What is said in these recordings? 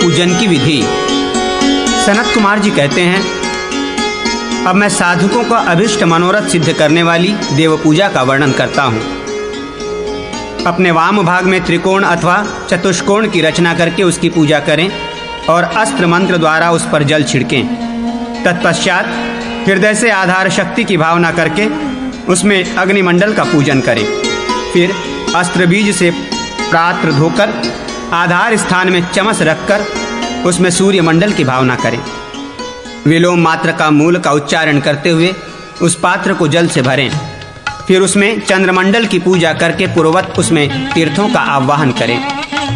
पूजन की विधि। सनत कुमार जी कहते हैं, अब मैं साधकों का अभिष्ट मनोरथ सिद्ध करने वाली देव पूजा का वर्णन करता हूँ। अपने वाम भाग में त्रिकोण अथवा चतुष्कोण की रचना करके उसकी पूजा करें और अस्त्र मंत्र द्वारा उस पर जल छिड़कें। तत्पश्चात हृदय से आधार शक्ति की भावना करके उसमें अग्निमंडल का पूजन करें। फिर अस्त्र बीज से पात्र धोकर आधार स्थान में चमस रखकर उसमें सूर्य मंडल की भावना करें। विलोम मात्र का मूल का उच्चारण करते हुए उस पात्र को जल से भरें। फिर उसमें चंद्रमंडल की पूजा करके पूर्ववत उसमें तीर्थों का आवाहन करें।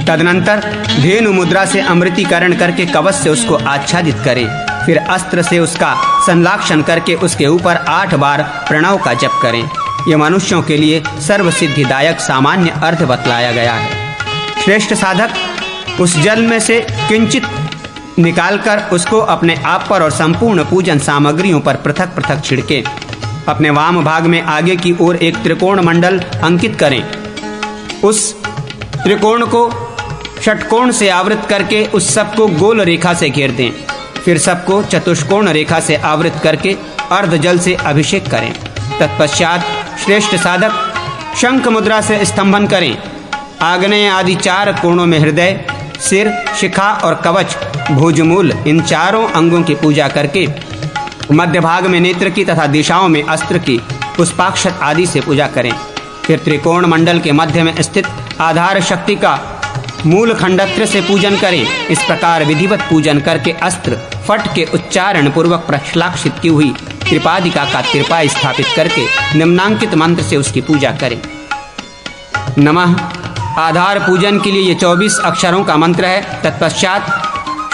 तदनंतर धेनु मुद्रा से अमृतीकरण करके कवच से उसको आच्छादित करें। फिर अस्त्र से उसका संलाक्षण करके उसके ऊपर 8 बार प्रणव का जप करें। यह मनुष्यों के लिए सर्वसिद्धिदायक सामान्य अर्थ बतलाया गया है। श्रेष्ठ साधक उस जल में से किंचित निकालकर उसको अपने आप पर और संपूर्ण पूजन सामग्रियों पर पृथक पृथक छिड़के। अपने वाम भाग में आगे की ओर एक त्रिकोण मंडल अंकित करें। उस त्रिकोण को षटकोण से आवृत करके उस सबको गोल रेखा से घेर दें। फिर सबको चतुष्कोण रेखा से आवृत करके अर्ध जल से अभिषेक करें। तत्पश्चात श्रेष्ठ साधक शंख मुद्रा से स्तंभन करें। आग्नेय आदि 4 कोणों में हृदय, सिर, शिखा और कवच, भुजमूल इन चारों अंगों की पूजा करके मध्य भाग में नेत्र की तथा दिशाओं में अस्त्र की, पुष्पाक्षत आदि से पूजा करें। फिर त्रिकोण मंडल के मध्य में स्थित आधार शक्ति का मूल खंडत्र से पूजन करें। इस प्रकार विधिवत पूजन करके अस्त्र फट के उच्चारण पूर्वक प्रश्लाक्षित की हुई त्रिपादिका का त्रिपाई स्थापित करके निम्नांकित मंत्र से उसकी पूजा करें। नमः आधार पूजन के लिए ये 24 अक्षरों का मंत्र है। तत्पश्चात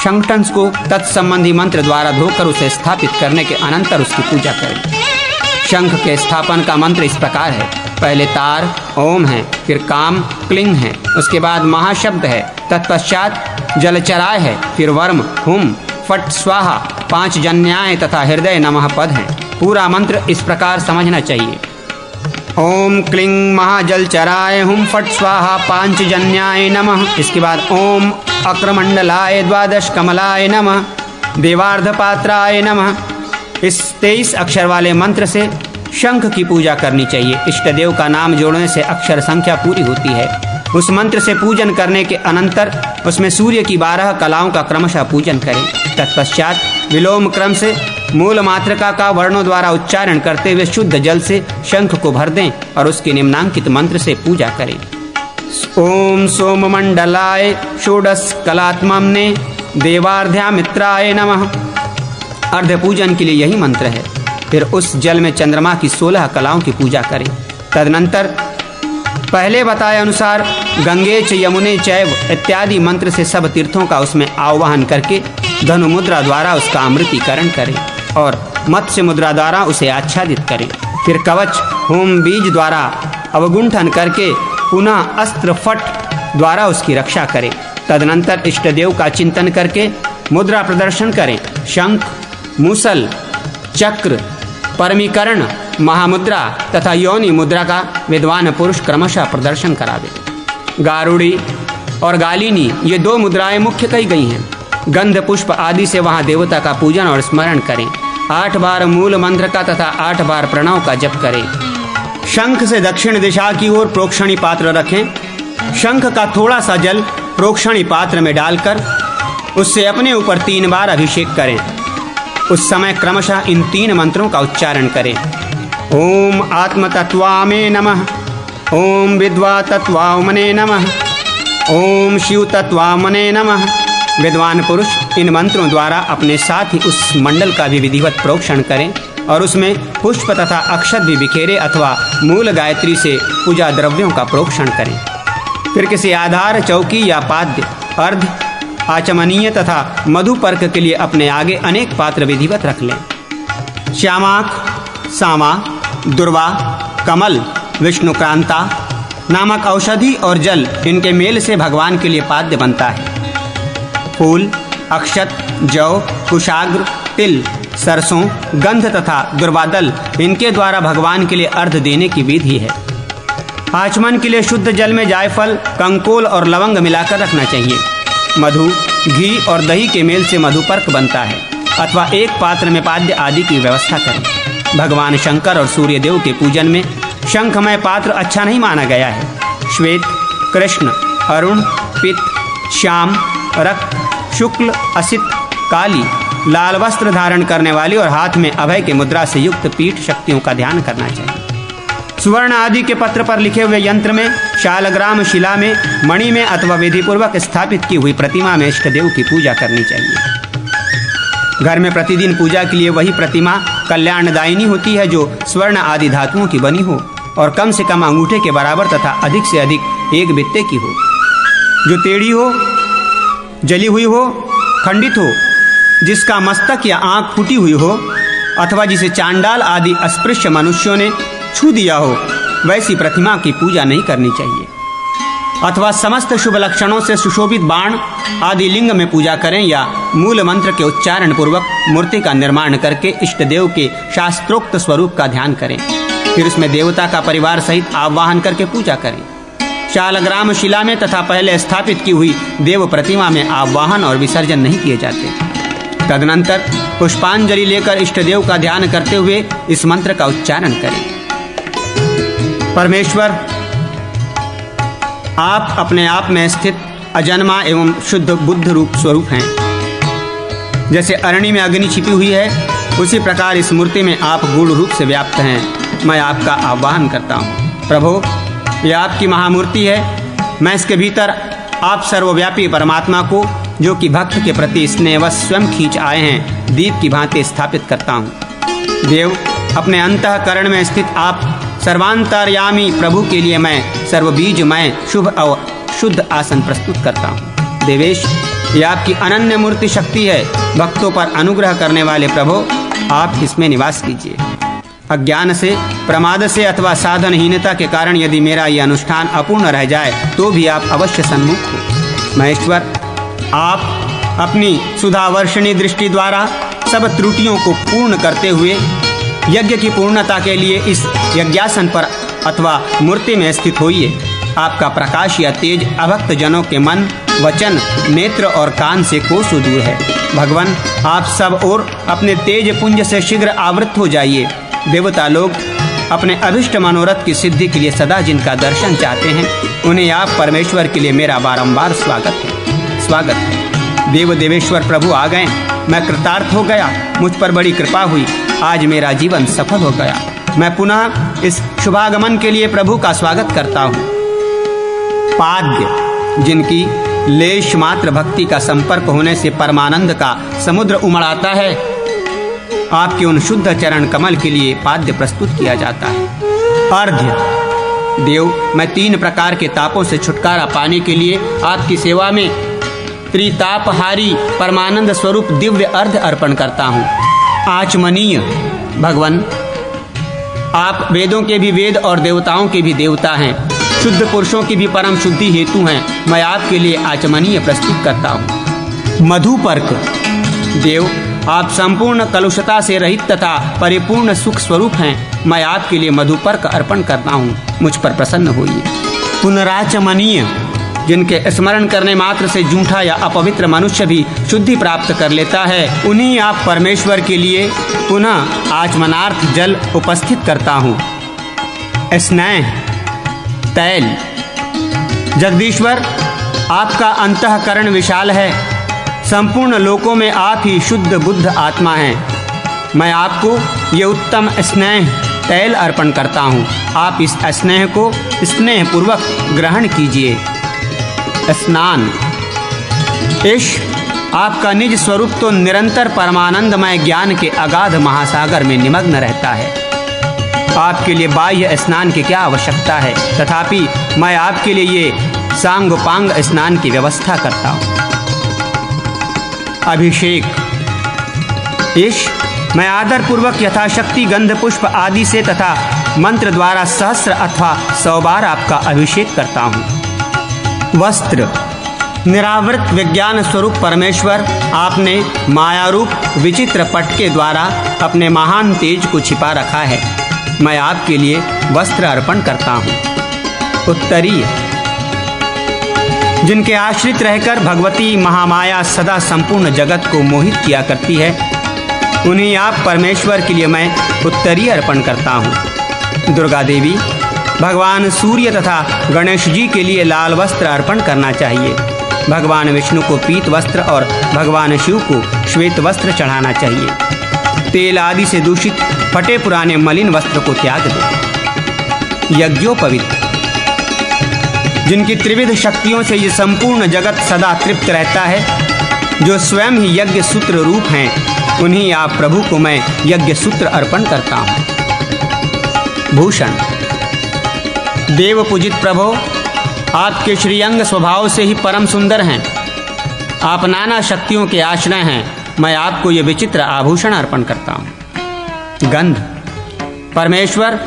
शंखटंस को तत्संबंधी मंत्र द्वारा धोकर उसे स्थापित करने के अनंतर उसकी पूजा करें। शंख के स्थापन का मंत्र इस प्रकार है। पहले तार ओम है, फिर काम क्लिंग है, उसके बाद महाशब्द है, तत्पश्चात जलचराय है, फिर वर्म हुम फट स्वाहा 5 जन्याय तथा हृदय नमः पद हैं। पूरा मंत्र इस प्रकार समझना चाहिए। ओम क्लिंग महाजलचराय हुम फट स्वाहा 5 जन्याय नमः। इसके बाद ओम अक्रमंडलाय 12 कमलाय नमः, देवार्धपात्राय नमः। इस 23 अक्षर वाले मंत्र से शंख की पूजा करनी चाहिए। इष्ट देव का नाम जोड़ने से अक्षर संख्या पूरी होती है। उस मंत्र से पूजन करने के अनंतर उसमें सूर्य की 12 कलाओं का क्रमशः पूजन करें। तत्पश्चात विलोम क्रम से मूल मात्रका का वर्णों द्वारा उच्चारण करते हुए शुद्ध जल से शंख को भर दें और उसके निम्नांकित मंत्र से पूजा करें। ओम सोम मंडलाय षोडश कलात्मने देवार्ध्यामित्राय नमः। अर्ध पूजन के लिए यही मंत्र है। फिर उस जल में चंद्रमा की 16 कलाओं की पूजा करें। तदनंतर पहले बताए अनुसार गंगे च यमुने चैव इत्यादि मंत्र से सब तीर्थों का उसमें आवाहन करके धनु मुद्रा द्वारा उसका अमृतीकरण करें और मत्स्य मुद्रा द्वारा उसे आच्छादित करें। फिर कवच होम बीज द्वारा अवगुंठन करके पुनः अस्त्र फट द्वारा उसकी रक्षा करें। तदनंतर इष्ट देव का चिंतन करके मुद्रा प्रदर्शन करें। शंख, मूसल, चक्र, परमीकरण, महामुद्रा तथा योनि मुद्रा का विद्वान पुरुष क्रमशः प्रदर्शन करावे। गारुड़ी और गालिनी ये 2 मुद्राएं मुख्य कही गई हैं। गंध पुष्प आदि से वहां देवता का पूजन और स्मरण करें। 8 बार मूल मंत्र का तथा 8 बार प्रणव का जप करें। शंख से दक्षिण दिशा की ओर प्रोक्षणी पात्र रखें। शंख का थोड़ा सा जल प्रोक्षणी पात्र में डालकर उससे अपने ऊपर 3 बार अभिषेक करें। उस समय क्रमशः इन 3 मंत्रों का उच्चारण करें। ओम आत्मतत्वामे नमः, ओम विद्वा तत्वामने नमः, ओम शिव तत्वामने नमः। विद्वान पुरुष इन मंत्रों द्वारा अपने साथ ही उस मंडल का भी विधिवत प्रोक्षण करें और उसमें पुष्प तथा अक्षत भी बिखेरे अथवा मूल गायत्री से पूजा द्रव्यों का प्रोक्षण करें। फिर किसी आधार, चौकी या पाद्य, अर्ध, आचमनीय तथा मधुपर्क के लिए अपने आगे अनेक पात्र विधिवत रख लें। श्यामाक, सामा, दुर्वा, कमल, विष्णुक्रांता नामक औषधि और जल इनके मेल से भगवान के लिए पाद्य बनता है। फूल, अक्षत, जौ, कुशाग्र, तिल, सरसों, गंध तथा दुर्वादल इनके द्वारा भगवान के लिए अर्घ देने की विधि है। आचमन के लिए शुद्ध जल में जायफल, कंकोल और लवंग मिलाकर रखना चाहिए। मधु, घी और दही के मेल से मधुपर्क बनता है, अथवा एक पात्र में पाद्य आदि की व्यवस्था करें। भगवान शंकर और सूर्यदेव के पूजन में शंखमय पात्र अच्छा नहीं माना गया है। श्वेत, कृष्ण, अरुण, पित्त, श्याम, रक्त, शुक्ल, असित, काली, लाल वस्त्र धारण करने वाली और हाथ में अभय के मुद्रा से युक्त पीठ शक्तियों का ध्यान करना चाहिए। सुवर्ण आदि के पत्र पर लिखे हुए यंत्र में, शालग्राम शिला में, मणि में अथवा विधिपूर्वक स्थापित की हुई प्रतिमा में इष्ट देव की पूजा करनी चाहिए। घर में प्रतिदिन पूजा के लिए वही प्रतिमा कल्याणदायिनी होती है जो स्वर्ण आदि धातुओं की बनी हो और कम से कम अंगूठे के बराबर तथा अधिक से अधिक एक बित्ते की हो, जो टेढ़ी हो, जली हुई हो, खंडित हो, जिसका मस्तक या आंख फूटी हुई हो, अथवा जिसे चांडाल आदि अस्पृश्य मनुष्यों ने छू दिया हो, वैसी प्रतिमा की पूजा नहीं करनी चाहिए। अथवा समस्त शुभ लक्षणों से सुशोभित बाण आदि लिंग में पूजा करें या मूल मंत्र के उच्चारण पूर्वक मूर्ति का निर्माण करके इष्ट देव के शास्त्रोक्त स्वरूप का ध्यान करें। फिर उसमें देवता का परिवार सहित आवाहन करके पूजा करें। शालग्राम शिला में तथा पहले स्थापित की हुई देव प्रतिमा में आवाहन और विसर्जन नहीं किए जाते। तदनंतर पुष्पांजलि लेकर इष्ट देव का ध्यान करते हुए इस मंत्र का उच्चारण करें। परमेश्वर, आप अपने आप में स्थित अजन्मा एवं शुद्ध बुद्ध रूप स्वरूप हैं। जैसे अरण्य में अग्नि छिपी हुई है, उसी प्रकार इस मूर्ति में आप गूढ़ रूप से व्याप्त हैं। मैं आपका आह्वान करता हूँ। प्रभु, यह आपकी महामूर्ति है। मैं इसके भीतर आप सर्वव्यापी परमात्मा को, जो कि भक्त के प्रति स्नेहवश स्वयं खींच आए हैं, दीप की भांति स्थापित करता हूँ। देव, अपने अंतःकरण में स्थित आप सर्वांतर्यामी प्रभु के लिए मैं सर्वबीजमय शुभ और शुद्ध आसन प्रस्तुत करता हूँ। देवेश, यह आपकी अनन्य मूर्ति शक्ति है। भक्तों पर अनुग्रह करने वाले प्रभु, आप इसमें निवास कीजिए। अज्ञान से, प्रमाद से अथवा साधनहीनता के कारण यदि मेरा यह अनुष्ठान अपूर्ण रह जाए तो भी आप अवश्य सन्मुख हो। महेश्वर, आप अपनी सुधावर्षणी दृष्टि द्वारा सब त्रुटियों को पूर्ण करते हुए यज्ञ की पूर्णता के लिए इस यज्ञासन पर अथवा मूर्ति में स्थित होइए। आपका प्रकाश या तेज अभक्त जनों के मन, वचन, नेत्र और कान से कोसों दूर है। भगवान, आप सब और अपने तेज पुंज से शीघ्र आवृत हो जाइए। देवता लोग अपने अभिष्ट मनोरथ की सिद्धि के लिए सदा जिनका दर्शन चाहते हैं, उन्हें आप परमेश्वर के लिए मेरा बारंबार स्वागत है, स्वागत है। देव देवेश्वर प्रभु आ गए। मैं कृतार्थ हो गया। मुझ पर बड़ी कृपा हुई। आज मेरा जीवन सफल हो गया। मैं पुनः इस शुभागमन के लिए प्रभु का स्वागत करता हूँ। पाद्य, जिनकी लेश मात्र भक्ति का संपर्क होने से परमानंद का समुद्र उमड़ आता है, आपके उन शुद्ध चरण कमल के लिए पाद्य प्रस्तुत किया जाता है। अर्घ्य, देव, मैं 3 प्रकार के तापों से छुटकारा पाने के लिए आपकी सेवा में त्रितापहारी परमानंद स्वरूप दिव्य अर्घ्य अर्पण करता हूँ। आचमनीय, भगवान, आप वेदों के भी वेद और देवताओं के भी देवता हैं, शुद्ध पुरुषों की भी परम शुद्धि हेतु हैं। मैं आपके लिए आचमनीय प्रस्तुत करता हूँ। मधुपर्क, देव, आप संपूर्ण कलुषता से रहित तथा परिपूर्ण सुख स्वरूप हैं। मैं आपके लिए मधुपर्क अर्पण करता हूँ। मुझ पर प्रसन्न होइए। पुनराचमनीय, जिनके स्मरण करने मात्र से जूठा या अपवित्र मनुष्य भी शुद्धि प्राप्त कर लेता है, उन्हीं आप परमेश्वर के लिए पुनः आचमनार्थ जल उपस्थित करता हूँ। स्नेह, तैल, जगदीश्वर, आपका अंतःकरण विशाल है। संपूर्ण लोकों में आप ही शुद्ध बुद्ध आत्मा हैं। मैं आपको ये उत्तम स्नेह तैल अर्पण करता हूँ। आप इस स्नेह को स्नेहपूर्वक ग्रहण कीजिए। स्नान, ईश, आपका निज स्वरूप तो निरंतर परमानंदमय ज्ञान के अगाध महासागर में निमग्न रहता है। आपके लिए बाह्य स्नान की क्या आवश्यकता है, तथापि मैं आपके लिए ये सांगोपांग स्नान की व्यवस्था करता हूँ। अभिषेक, ईश, मैं आदर पूर्वक यथाशक्ति गंध पुष्प आदि से तथा मंत्र द्वारा सहस्र अथवा 100 बार आपका अभिषेक करता हूँ। वस्त्र, निरावृत विज्ञान स्वरूप परमेश्वर, आपने मायारूप विचित्र पट के द्वारा अपने महान तेज को छिपा रखा है। मैं आपके लिए वस्त्र अर्पण करता हूँ। उत्तरीय, जिनके आश्रित रहकर भगवती महामाया सदा संपूर्ण जगत को मोहित किया करती है, उन्हीं आप परमेश्वर के लिए मैं उत्तरीय अर्पण करता हूँ। दुर्गा देवी, भगवान सूर्य तथा गणेश जी के लिए लाल वस्त्र अर्पण करना चाहिए। भगवान विष्णु को पीत वस्त्र और भगवान शिव को श्वेत वस्त्र चढ़ाना चाहिए। तेल आदि से दूषित फटे पुराने मलिन वस्त्र को त्याग दो। यज्ञोपवीत, जिनकी त्रिविध शक्तियों से ये संपूर्ण जगत सदा तृप्त रहता है, जो स्वयं ही यज्ञ सूत्र रूप हैं, उन्हीं आप प्रभु को मैं यज्ञ सूत्र अर्पण करता हूँ। भूषण, देव पूजित प्रभो, आपके श्रीअंग स्वभाव से ही परम सुंदर हैं। आप नाना शक्तियों के आश्रय हैं। मैं आपको ये विचित्र आभूषण अर्पण करता हूँ। गंध, परमेश्वर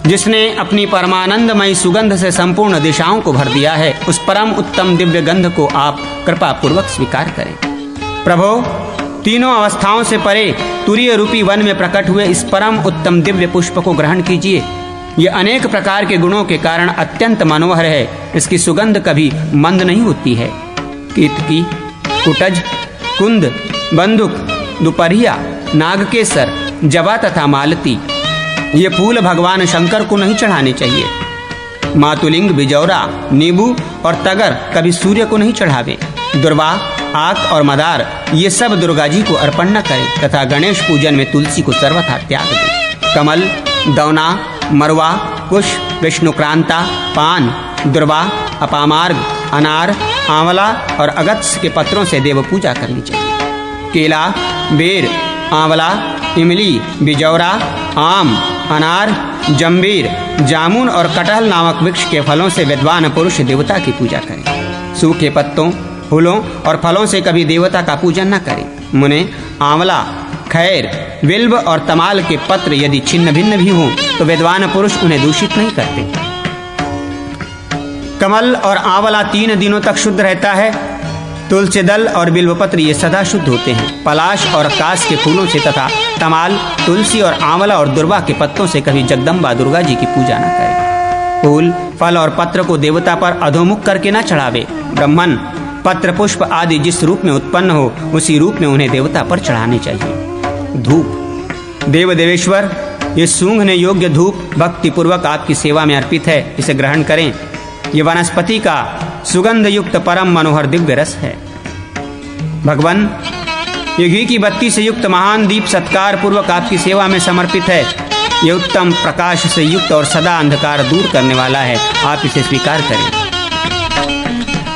जिसने अपनी परमानंदमयी सुगंध से संपूर्ण दिशाओं को भर दिया है, उस परम उत्तम दिव्य गंध को आप कृपा पूर्वक स्वीकार करें। प्रभो, तीनों अवस्थाओं से परे तुरीय रूपी वन में प्रकट हुए इस परम उत्तम दिव्य पुष्प को ग्रहण कीजिए। ये अनेक प्रकार के गुणों के कारण अत्यंत मनोहर है। इसकी सुगंध कभी मंद नहीं होती है। कीतकी, कुटज, कुंद, बंदुक, दुपहिया, नागकेसर, जवा तथा मालती, ये फूल भगवान शंकर को नहीं चढ़ाने चाहिए। मातुलिंग, बिजौरा, नींबू और तगर कभी सूर्य को नहीं चढ़ावे। दुर्वा, आक और मदार ये सब दुर्गा जी को अर्पण न करें तथा गणेश पूजन में तुलसी को सर्वथा त्याग दें। कमल, दौना, मरवा, कुश, विष्णुक्रांता, पान, दुर्वा, अपामार्ग, अनार, आंवला और अगत्स के पत्रों से देव पूजा करनी चाहिए। केला, बेर, आंवला, इमली, बिजौरा, आम, अनार, जंबीर, जामुन और कटहल नामक वृक्ष के फलों से विद्वान पुरुष देवता की पूजा करें। सूखे पत्तों, फूलों और फलों से कभी देवता का पूजन न करें। मुने, आंवला, खैर, बिल्व और तमाल के पत्र यदि छिन्न भिन्न भी हों तो विद्वान पुरुष उन्हें दूषित नहीं करते। कमल और आंवला 3 दिनों तक शुद्ध रहता है। तुलसी दल और बिल्वपत्र ये सदा शुद्ध होते हैं। पलाश और कास के फूलों से तथा तमाल, तुलसी और आंवला और दुर्वा के पत्तों से कभी जगदम्बा दुर्गा जी की पूजा न करें। फूल, फल और पत्र को देवता पर अधोमुख करके न चढ़ावे। ब्राह्मण, पत्र, पुष्प आदि जिस रूप में उत्पन्न हो उसी रूप में उन्हें देवता पर चढ़ाने चाहिए। धूप, देव देवेश्वर, ये सूंघने योग्य धूप भक्ति पूर्वक आपकी सेवा में अर्पित है। इसे ग्रहण करें। ये वनस्पति का सुगंध युक्त परम मनोहर दिव्य रस है। भगवान, ये घी की बत्ती से युक्त महान दीप सत्कार पूर्वक आपकी सेवा में समर्पित है। ये उत्तम प्रकाश से युक्त और सदा अंधकार दूर करने वाला है। आप इसे स्वीकार करें।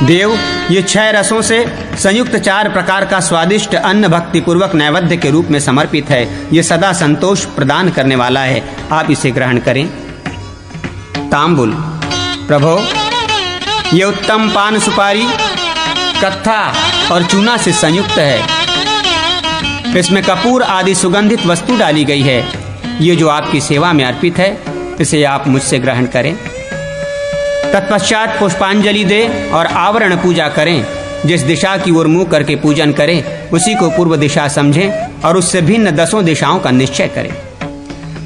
देव, ये 6 रसों से संयुक्त 4 प्रकार का स्वादिष्ट अन्न भक्ति पूर्वक नैवेद्य के रूप में समर्पित है। ये सदा संतोष प्रदान करने वाला है। आप इसे ग्रहण करें। तांबुल, प्रभो, ये उत्तम पान सुपारी, कत्था और चूना से संयुक्त है। इसमें कपूर आदि सुगंधित वस्तु डाली गई है। ये जो आपकी सेवा में अर्पित है, इसे आप मुझसे ग्रहण करें। तत्पश्चात पुष्पांजलि दें और आवरण पूजा करें। जिस दिशा की ओर मुंह करके पूजन करें उसी को पूर्व दिशा समझें और उससे भिन्न 10 दिशाओं का निश्चय करें।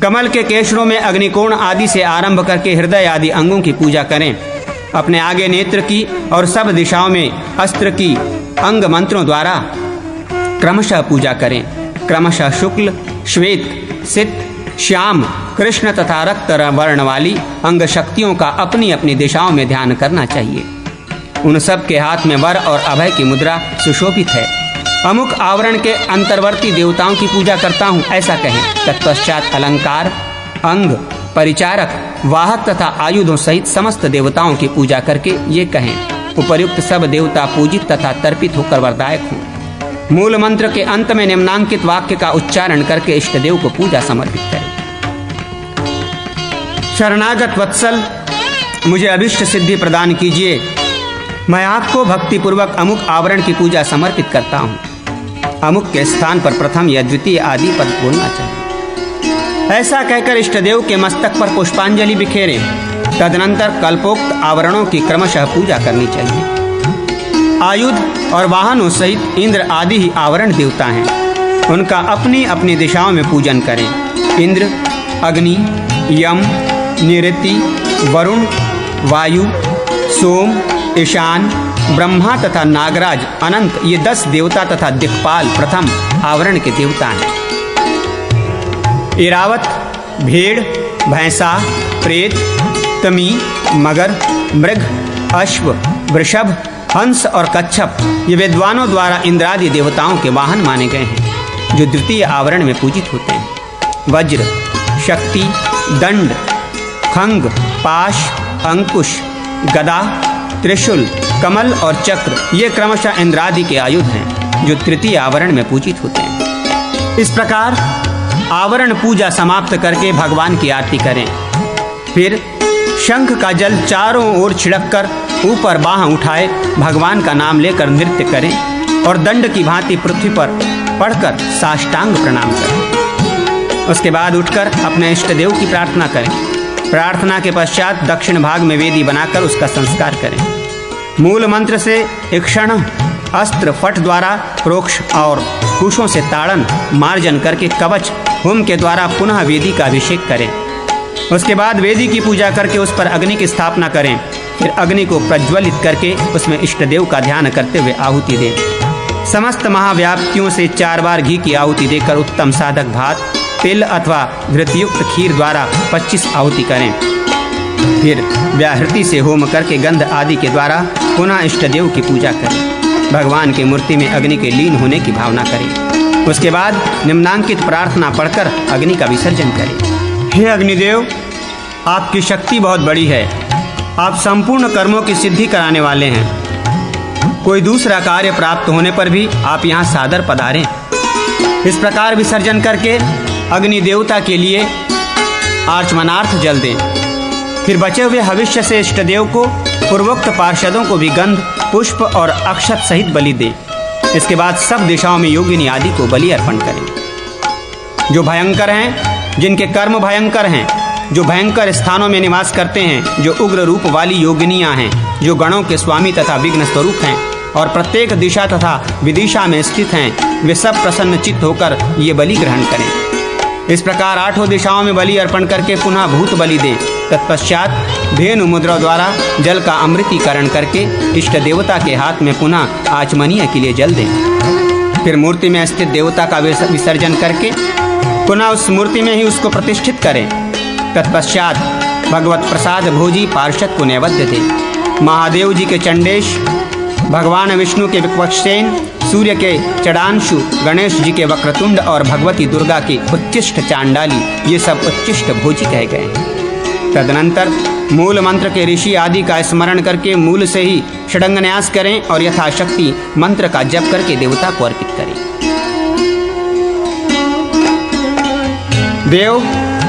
कमल के केशरों में अग्निकोण आदि से आरंभ करके हृदय आदि अंगों की पूजा करें। अपने आगे नेत्र की और सब दिशाओं में अस्त्र की अंग मंत्रों द्वारा क्रमशः पूजा करें। क्रमशः शुक्ल, श्वेत, सित, श्याम, कृष्ण तथा रक्त वर्ण वाली अंग शक्तियों का अपनी अपनी दिशाओं में ध्यान करना चाहिए। उन सब के हाथ में वर और अभय की मुद्रा सुशोभित है। अमुक आवरण के अंतर्वर्ती देवताओं की पूजा करता हूँ, ऐसा कहें। तत्पश्चात अलंकार, अंग, परिचारक, वाहक तथा आयुधों सहित समस्त देवताओं की पूजा करके ये कहें। उपर्युक्त सब देवता पूजित तथा तर्पित होकर वरदायक हों। मूल मंत्र के अंत में निम्नांकित वाक्य का उच्चारण करके इष्ट देव को पूजा समर्पित करें। शरणागत वत्सल, मुझे अभिष्ट सिद्धि प्रदान कीजिए। मैं आपको भक्ति पूर्वक अमुक आवरण की पूजा समर्पित करता हूँ। अमुक के स्थान पर प्रथम या द्वितीय आदि पद बोलना चाहिए। ऐसा कहकर इष्ट देव के मस्तक पर पुष्पांजलि बिखेरें। तदनंतर कल्पोक्त आवरणों की क्रमशः पूजा करनी चाहिए। आयुध और वाहनों सहित इंद्र आदि ही आवरण देवता हैं। उनका अपनी अपनी दिशाओं में पूजन करें। इंद्र, अग्नि, यम, निरति, वरुण, वायु, सोम, ईशान, ब्रह्मा तथा नागराज अनंत ये 10 देवता तथा दिक्पाल प्रथम आवरण के देवता हैं। ऐरावत, भेड़, भैंसा, प्रेत, तमी, मगर, मृग, अश्व, वृषभ, हंस और कच्छप ये विद्वानों द्वारा इंद्रादि देवताओं के वाहन माने गए हैं, जो द्वितीय आवरण में पूजित होते हैं। वज्र, शक्ति, दंड, खंग, पाश, अंकुश, गदा, त्रिशूल, कमल और चक्र ये क्रमशः इंद्रादि के आयुध हैं, जो तृतीय आवरण में पूजित होते हैं। इस प्रकार आवरण पूजा समाप्त करके भगवान की आरती करें। फिर शंख का जल चारों ओर छिड़ककर ऊपर बाह उठाए भगवान का नाम लेकर नृत्य करें और दंड की भांति पृथ्वी पर पड़कर साष्टांग प्रणाम करें। उसके बाद उठकर अपने इष्ट देव की प्रार्थना करें। प्रार्थना के पश्चात दक्षिण भाग में वेदी बनाकर उसका संस्कार करें। मूल मंत्र से इक्षण, अस्त्र, फट द्वारा प्रोक्ष और कुशों से ताड़न मार्जन करके कवच होम के द्वारा पुनः वेदी का अभिषेक करें। उसके बाद वेदी की पूजा करके उस पर अग्नि की स्थापना करें। फिर अग्नि को प्रज्वलित करके उसमें इष्ट देव का ध्यान करते हुए आहुति दें। समस्त महाव्याप्तियों से 4 बार घी की आहुति देकर उत्तम साधक भात, तिल अथवा घृतयुक्त खीर द्वारा 25 आहुति करें। फिर व्याहृति से होम करके गंध आदि के द्वारा पुनः इष्ट देव की पूजा करें। भगवान की मूर्ति में अग्नि के लीन होने की भावना करें। उसके बाद निम्नांकित प्रार्थना पढ़कर अग्नि का विसर्जन करें। हे अग्निदेव, आपकी शक्ति बहुत बड़ी है। आप संपूर्ण कर्मों की सिद्धि कराने वाले हैं। कोई दूसरा कार्य प्राप्त होने पर भी आप यहाँ सादर पधारें। इस प्रकार विसर्जन करके अग्नि देवता के लिए आचमनार्थ जल दें। फिर बचे हुए हविष्य से इष्ट देव को पूर्वोक्त पार्षदों को भी गंध, पुष्प और अक्षत सहित बलि दें। इसके बाद सब दिशाओं में योगिनी आदि को बलि अर्पण करें। जो भयंकर हैं, जिनके कर्म भयंकर हैं, जो भयंकर स्थानों में निवास करते हैं, जो उग्र रूप वाली योगिनियां हैं, जो गणों के स्वामी तथा विघ्न स्वरूप हैं और प्रत्येक दिशा तथा विदिशा में स्थित हैं, वे सब प्रसन्न चित्त होकर ये बलि ग्रहण करें। इस प्रकार 8 दिशाओं में बलि अर्पण करके पुनः भूत बलि दें। तत्पश्चात धेनु मुद्रा द्वारा जल का अमृतीकरण करके इष्ट देवता के हाथ में पुनः आचमनीय के लिए जल दें। फिर मूर्ति में स्थित देवता का विसर्जन करके पुनः उस मूर्ति में ही उसको प्रतिष्ठित करें। तत्पश्चात भगवत प्रसाद भोजी पार्षद को नैवेद्य दें। महादेव जी के चंडेश, भगवान विष्णु के विपक्षसेन, सूर्य के चढ़ांशु, गणेश जी के वक्रतुंड और भगवती दुर्गा की उच्चिष्ट चांडाली ये सब उच्चिष्ट भोजी कहे गए हैं। तदनंतर मूल मंत्र के ऋषि आदि का स्मरण करके मूल से ही षडंगन्यास करें और यथाशक्ति मंत्र का जप करके देवता को अर्पित करें। देव,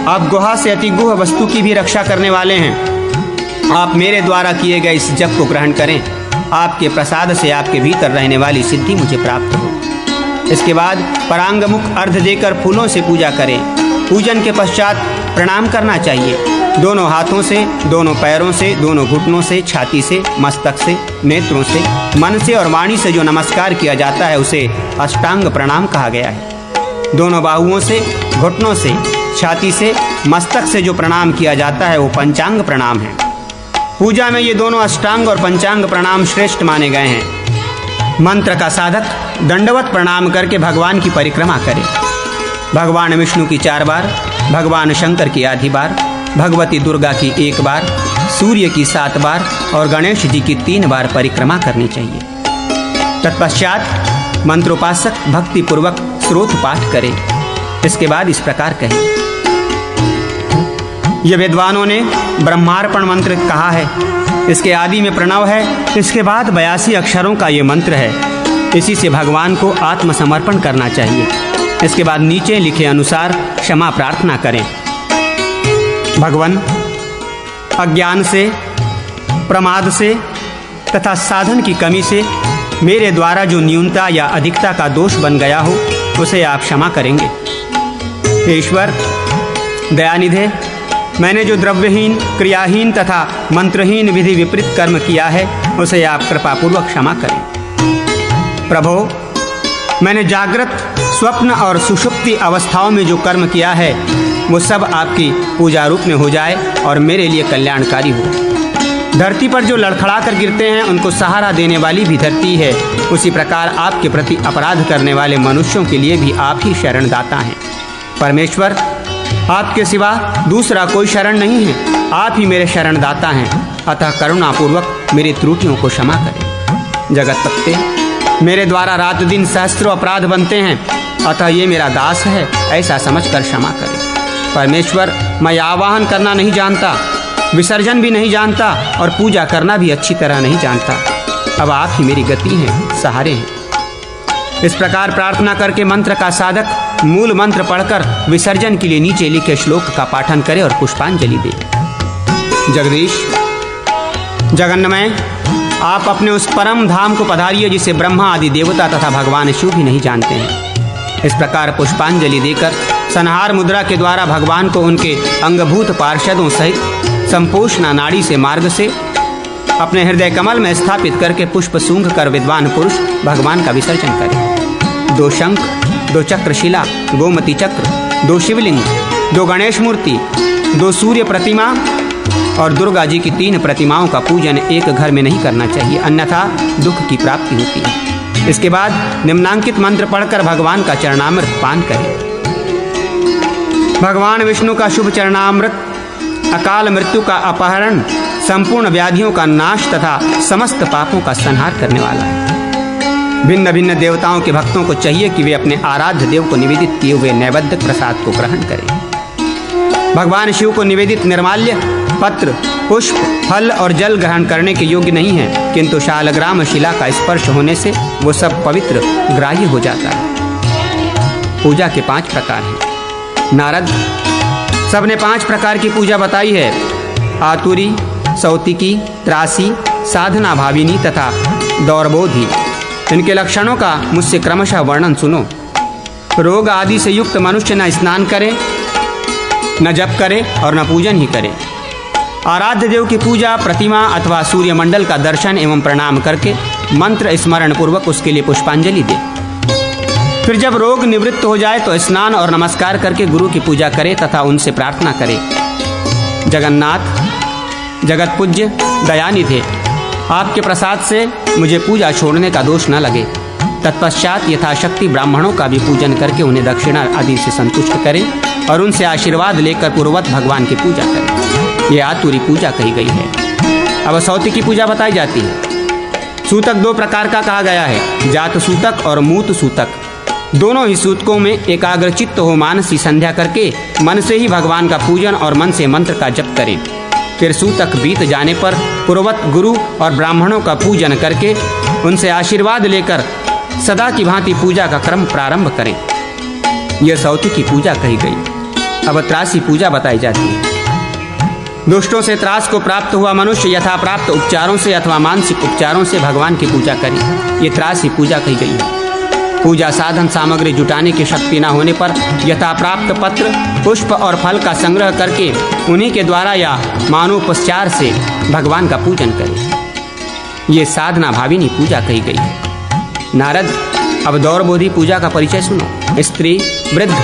आप गुहा से अति गुह वस्तु की भी रक्षा करने वाले हैं। आप मेरे द्वारा किए गए इस जप को ग्रहण करें। आपके प्रसाद से आपके भीतर रहने वाली सिद्धि मुझे प्राप्त हो। इसके बाद परांगमुख अर्घ देकर फूलों से पूजा करें। पूजन के पश्चात प्रणाम करना चाहिए। दोनों हाथों से, दोनों पैरों से, दोनों घुटनों से, छाती से, मस्तक से, नेत्रों से, मन से और वाणी से जो नमस्कार किया जाता है उसे अष्टांग प्रणाम कहा गया है। दोनों बाहुओं से, घुटनों से, छाती से, मस्तक से जो प्रणाम किया जाता है वो पंचांग प्रणाम है। पूजा में ये दोनों अष्टांग और पंचांग प्रणाम श्रेष्ठ माने गए हैं। मंत्र का साधक दंडवत प्रणाम करके भगवान की परिक्रमा करे। भगवान विष्णु की 4 बार, भगवान शंकर की आधी बार, भगवती दुर्गा की 1 बार, सूर्य की 7 बार और गणेश जी की 3 बार परिक्रमा करनी चाहिए। तत्पश्चात मंत्रोपासक भक्तिपूर्वक स्रोत पाठ करे। इसके बाद इस प्रकार कहें। ये विद्वानों ने ब्रह्मार्पण मंत्र कहा है। इसके आदि में प्रणव है। इसके बाद 82 अक्षरों का ये मंत्र है। इसी से भगवान को आत्मसमर्पण करना चाहिए। इसके बाद नीचे लिखे अनुसार क्षमा प्रार्थना करें। भगवान, अज्ञान से, प्रमाद से तथा साधन की कमी से मेरे द्वारा जो न्यूनता या अधिकता का दोष बन गया हो उसे आप क्षमा करेंगे। ईश्वर दयानिधे, मैंने जो द्रव्यहीन, क्रियाहीन तथा मंत्रहीन विधि विपरीत कर्म किया है उसे आप कृपापूर्वक क्षमा करें। प्रभो, मैंने जागृत, स्वप्न और सुषुप्ति अवस्थाओं में जो कर्म किया है वो सब आपकी पूजा रूप में हो जाए और मेरे लिए कल्याणकारी हो। धरती पर जो लड़खड़ा कर गिरते हैं उनको सहारा देने वाली भी धरती है, उसी प्रकार आपके प्रति अपराध करने वाले मनुष्यों के लिए भी आप ही शरणदाता हैं। परमेश्वर, आपके सिवा दूसरा कोई शरण नहीं है, आप ही मेरे शरणदाता हैं, अतः करुणापूर्वक मेरी त्रुटियों को क्षमा करें। जगतपते, मेरे द्वारा रात दिन सहस्त्रों अपराध बनते हैं, अतः ये मेरा दास है, ऐसा समझकर क्षमा करें। परमेश्वर, मैं आवाहन करना नहीं जानता, विसर्जन भी नहीं जानता और पूजा करना भी अच्छी तरह नहीं जानता। अब आप ही मेरी गति हैं, सहारे हैं। इस प्रकार प्रार्थना करके मंत्र का साधक मूल मंत्र पढ़कर विसर्जन के लिए नीचे लिखे श्लोक का पाठन करे और पुष्पांजलि दे। जगदीश, जगन्नमय, आप अपने उस परम धाम को पधारिए जिसे ब्रह्मा आदि देवता तथा भगवान शिव भी नहीं जानते हैं। इस प्रकार पुष्पांजलि देकर संहार मुद्रा के द्वारा भगवान को उनके अंगभूत पार्षदों सहित संपोषणा नाड़ी से मार्ग से अपने हृदय कमल में स्थापित करके पुष्प सूंघ कर विद्वान पुरुष भगवान का विसर्जन करें। 2 शंख, 2 चक्रशिला, गोमती चक्र, 2 शिवलिंग, 2 गणेश मूर्ति, 2 सूर्य प्रतिमा और दुर्गा जी की 3 प्रतिमाओं का पूजन एक घर में नहीं करना चाहिए, अन्यथा दुख की प्राप्ति होती है। इसके बाद निम्नांकित मंत्र पढ़कर भगवान का चरणामृत पान करें। भगवान विष्णु का शुभ चरणामृत अकाल मृत्यु का अपहरण, संपूर्ण व्याधियों का नाश तथा समस्त पापों का संहार करने वाला है। भिन्न भिन्न देवताओं के भक्तों को चाहिए कि वे अपने आराध्य देव को निवेदित किए हुए नैवेद्य प्रसाद को ग्रहण करें। भगवान शिव को निवेदित निर्माल्य, पत्र, पुष्प, फल और जल ग्रहण करने के योग्य नहीं है, किंतु शालग्राम शिला का स्पर्श होने से वो सब पवित्र ग्राह्य हो जाता है। पूजा के 5 प्रकार हैं। नारद, सबने 5 प्रकार की पूजा बताई है, आतुरी, सौतिकी, त्रासी, साधना भाविनी तथा दौर्बोधि। इनके लक्षणों का मुझसे क्रमशः वर्णन सुनो। रोग आदि से युक्त मनुष्य न स्नान करे, न जप करे और न पूजन ही करे। आराध्य देव की पूजा प्रतिमा अथवा सूर्यमंडल का दर्शन एवं प्रणाम करके मंत्र स्मरण पूर्वक उसके लिए पुष्पांजलि दे। फिर जब रोग निवृत्त हो जाए तो स्नान और नमस्कार करके गुरु की पूजा करे तथा उनसे प्रार्थना करे। जगन्नाथ, जगत पूज्य दयानिधे, आपके प्रसाद से मुझे पूजा छोड़ने का दोष न लगे। तत्पश्चात यथाशक्ति ब्राह्मणों का भी पूजन करके उन्हें दक्षिणा आदि से संतुष्ट करें और उनसे आशीर्वाद लेकर पूर्ववत भगवान की पूजा करें। ये आतुरी पूजा कही गई है। अब सौती की पूजा बताई जाती है। सूतक 2 प्रकार का कहा गया है, जात सूतक और मूत सूतक। दोनों ही सूतकों में एकाग्रचित्त हो मानसी संध्या करके मन से ही भगवान का पूजन और मन से मंत्र का जप करें। फिर सूतक बीत जाने पर पूर्ववत गुरु और ब्राह्मणों का पूजन करके उनसे आशीर्वाद लेकर सदा की भांति पूजा का क्रम प्रारंभ करें। यह सौती की पूजा कही गई। अब त्रासी पूजा बताई जाती है। दुष्टों से त्रास को प्राप्त हुआ मनुष्य यथा प्राप्त उपचारों से अथवा मानसिक उपचारों से भगवान की पूजा करे। ये त्रासी पूजा कही गई है। पूजा साधन सामग्री जुटाने की शक्ति न होने पर यथा प्राप्त पत्र, पुष्प और फल का संग्रह करके उन्हीं के द्वारा या मानोपचार से भगवान का पूजन करें। ये साधना भाविनी पूजा कही गई है। नारद, अब दौर्बोधि पूजा का परिचय सुनो। स्त्री, वृद्ध,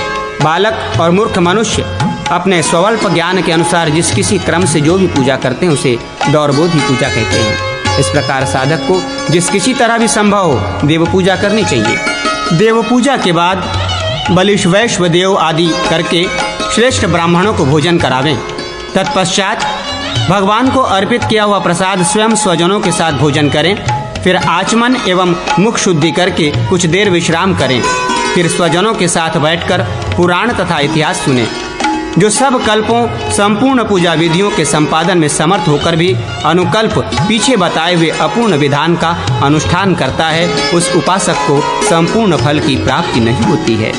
बालक और मूर्ख मनुष्य अपने स्वल्प ज्ञान के अनुसार जिस किसी क्रम से जो भी पूजा करते हैं उसे दौर्बोधि पूजा कहते हैं। इस प्रकार साधक को जिस किसी तरह भी संभव हो देव पूजा करनी चाहिए। देव पूजा के बाद बलिष्ठ वैश्व देव आदि करके श्रेष्ठ ब्राह्मणों को भोजन करावें। तत्पश्चात भगवान को अर्पित किया हुआ प्रसाद स्वयं स्वजनों के साथ भोजन करें। फिर आचमन एवं मुख शुद्धि करके कुछ देर विश्राम करें। फिर स्वजनों के साथ बैठकर पुराण तथा इतिहास सुनें। जो सब कल्पों संपूर्ण पूजा विधियों के संपादन में समर्थ होकर भी अनुकल्प पीछे बताए हुए अपूर्ण विधान का अनुष्ठान करता है, उस उपासक को संपूर्ण फल की प्राप्ति नहीं होती है।